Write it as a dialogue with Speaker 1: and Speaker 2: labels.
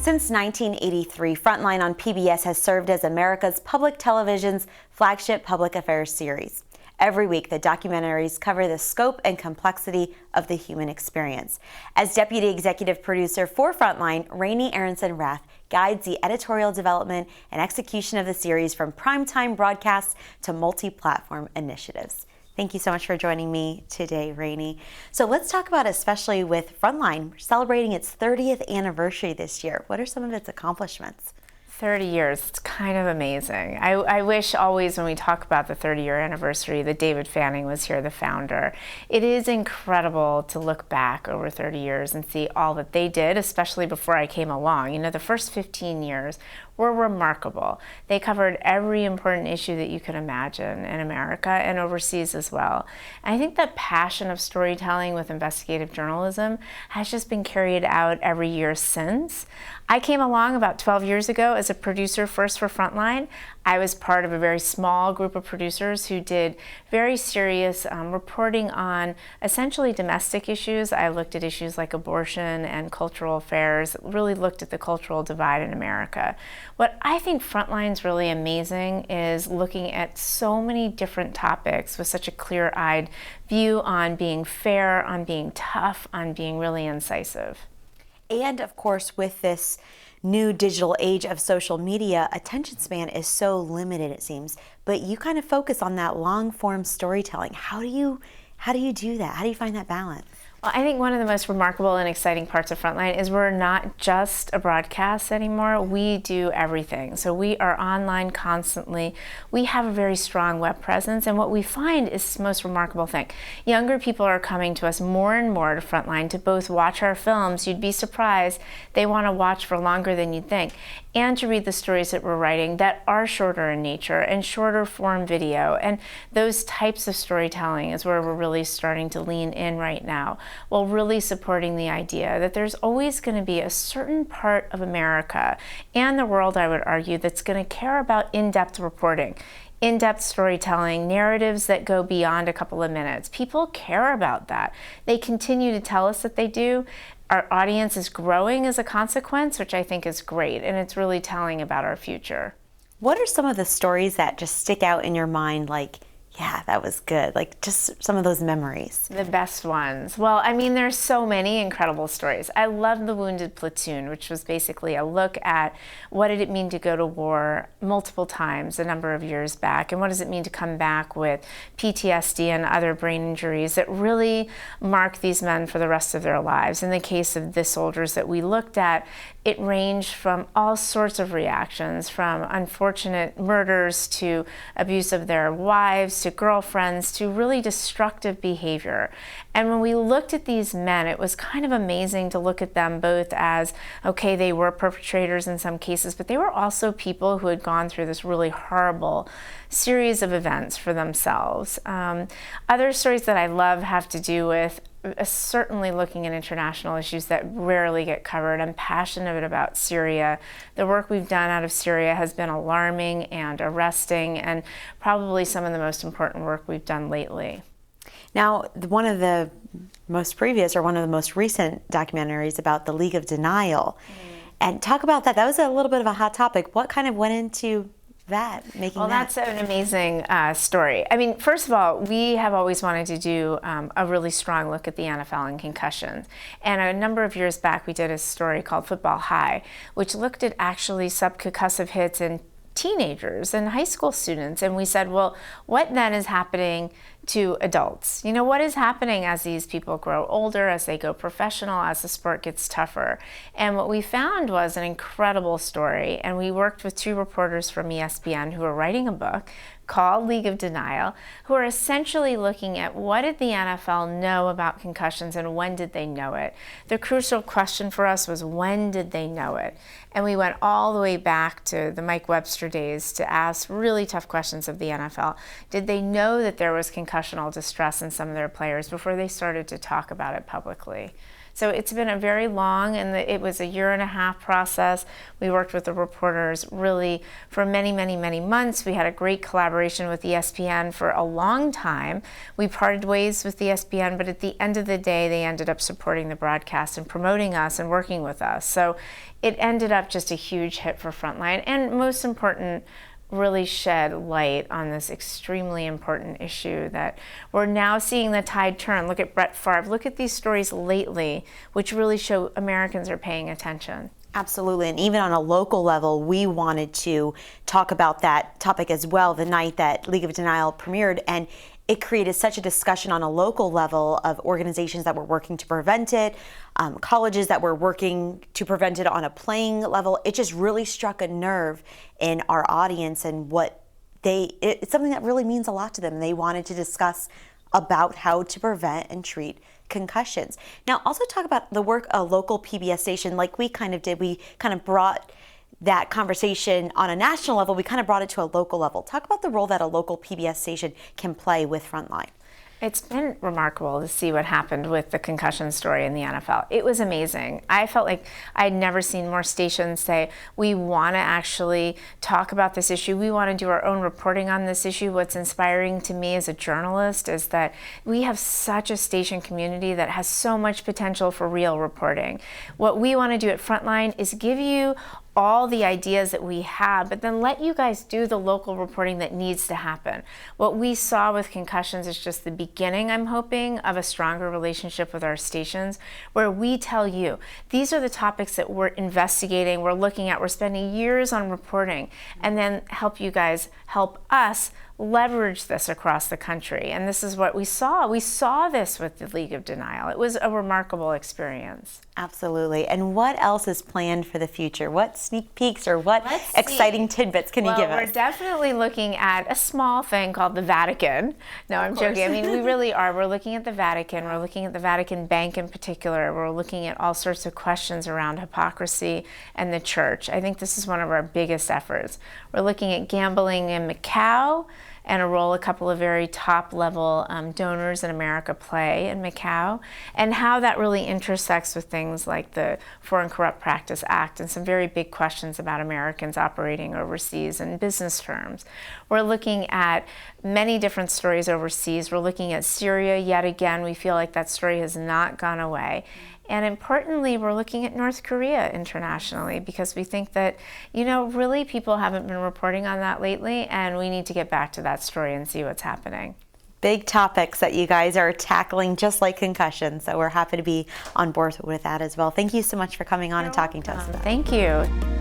Speaker 1: Since 1983, Frontline on PBS has served as America's public television's flagship public affairs series. Every week, the documentaries cover the scope and complexity of the human experience. As Deputy Executive Producer for Frontline, Raney Aronson guides the editorial development and execution of the series from primetime broadcasts to multi-platform initiatives. Thank you so much for joining me today, Raney. So let's talk about, especially with Frontline, celebrating its 30th anniversary this year. What are some of its accomplishments?
Speaker 2: 30 years, it's kind of amazing. I wish always when we talk about the 30-year anniversary that David Fanning was here, the founder. It is incredible to look back over 30 years and see all that they did, especially before I came along. You know, the first 15 years were remarkable. They covered every important issue that you could imagine in America and overseas as well. And I think the passion of storytelling with investigative journalism has just been carried out every year since. I came along about 12 years ago as a producer first for Frontline. I was part of a very small group of producers who did very serious reporting on essentially domestic issues. I looked at issues like abortion and cultural affairs, really looked at the cultural divide in America. What I think Frontline's really amazing is looking at so many different topics with such a clear-eyed view on being fair, on being tough, on being really incisive.
Speaker 1: And of course, with this new digital age of social media, attention span is so limited, it seems. But you kind of focus on that long-form storytelling. How do you do that? How do you find that balance?
Speaker 2: Well, I think one of the most remarkable and exciting parts of Frontline is we're not just a broadcast anymore. We do everything. So we are online constantly. We have a very strong web presence, and what we find is the most remarkable thing. Younger people are coming to us more and more to Frontline to both watch our films. You'd be surprised. They want to watch for longer than you'd think, and to read the stories that we're writing that are shorter in nature and shorter form video. And those types of storytelling is where we're really starting to lean in right now, while really supporting the idea that there's always going to be a certain part of America and the world, I would argue, that's going to care about in-depth reporting, in-depth storytelling, narratives that go beyond a couple of minutes. People care about that. They continue to tell us that they do. Our audience is growing as a consequence, which I think is great, and it's really telling about our future.
Speaker 1: What are some of the stories that just stick out in your mind, like, yeah, that was good, like just some of those memories?
Speaker 2: The best ones. Well, I mean, there's so many incredible stories. I love The Wounded Platoon, which was basically a look at what did it mean to go to war multiple times a number of years back, and what does it mean to come back with PTSD and other brain injuries that really mark these men for the rest of their lives. In the case of the soldiers that we looked at, it ranged from all sorts of reactions, from unfortunate murders to abuse of their wives to girlfriends to really destructive behavior. And when we looked at these men, it was kind of amazing to look at them both as, okay, they were perpetrators in some cases, but they were also people who had gone through this really horrible series of events for themselves. Other stories that I love have to do with certainly looking at international issues that rarely get covered. I'm passionate about Syria. The work we've done out of Syria has been alarming and arresting, and probably some of the most important work we've done lately.
Speaker 1: Now, one of the most recent documentaries about the League of Denial. And talk about that. That was a little bit of a hot topic. What kind of went into that,
Speaker 2: Well, that's an amazing story. I mean, first of all, we have always wanted to do a really strong look at the NFL and concussions. And a number of years back, we did a story called Football High, which looked at actually subconcussive hits in teenagers and high school students. And we said, well, what then is happening to adults? You know, what is happening as these people grow older, as they go professional, as the sport gets tougher? And what we found was an incredible story. And we worked with two reporters from ESPN who are writing a book called League of Denial, who are essentially looking at what did the NFL know about concussions and when did they know it. The crucial question for us was, when did they know it? And we went all the way back to the Mike Webster days to ask really tough questions of the NFL. Did they know that there was concussion concussional distress in some of their players before they started to talk about it publicly. So it's been a very long, and it was a 1.5-year process. We worked with the reporters really for many, many, many months. We had a great collaboration with ESPN for a long time. We parted ways with ESPN, but at the end of the day, they ended up supporting the broadcast and promoting us and working with us. So it ended up just a huge hit for Frontline, and most important, really shed light on this extremely important issue that we're now seeing the tide turn. Look at Brett Favre. Look at these stories lately, which really show Americans are paying attention.
Speaker 1: Absolutely, and even on a local level, we wanted to talk about that topic as well the night that League of Denial premiered, and it created such a discussion on a local level of organizations that were working to prevent it, colleges that were working to prevent it on a playing level. It just really struck a nerve in our audience, and it's something that really means a lot to them. They wanted to discuss about how to prevent and treat concussions. Now, also talk about the work a local PBS station, like we kind of did. We kind of brought that conversation on a national level, we kind of brought it to a local level. Talk about the role that a local PBS station can play with Frontline.
Speaker 2: It's been remarkable to see what happened with the concussion story in the NFL. It was amazing. I felt like I'd never seen more stations say, we want to actually talk about this issue. We want to do our own reporting on this issue. What's inspiring to me as a journalist is that we have such a station community that has so much potential for real reporting. What we want to do at Frontline is give you all the ideas that we have, but then let you guys do the local reporting that needs to happen. What we saw with concussions is just the beginning, I'm hoping, of a stronger relationship with our stations, where we tell you, these are the topics that we're investigating, we're looking at, we're spending years on reporting, and then help you guys help us leverage this across the country. And this is what we saw. We saw this with the League of Denial. It was a remarkable experience.
Speaker 1: Absolutely. And what else is planned for the future? What sneak peeks or what exciting tidbits can you give us?
Speaker 2: We're definitely looking at a small thing called the Vatican. No, I'm joking. I mean, we really are. We're looking at the Vatican. We're looking at the Vatican Bank in particular. We're looking at all sorts of questions around hypocrisy and the church. I think this is one of our biggest efforts. We're looking at gambling in Macau and a role a couple of very top-level donors in America play in Macau, and how that really intersects with things like the Foreign Corrupt Practice Act and some very big questions about Americans operating overseas in business terms. We're looking at many different stories overseas. We're looking at Syria yet again. We feel like that story has not gone away. And importantly, we're looking at North Korea internationally because we think that, really people haven't been reporting on that lately, and we need to get back to that story and see what's happening.
Speaker 1: Big topics that you guys are tackling, just like concussion. So we're happy to be on board with that as well. Thank you so much for coming on and talking to us about it.
Speaker 2: Thank you.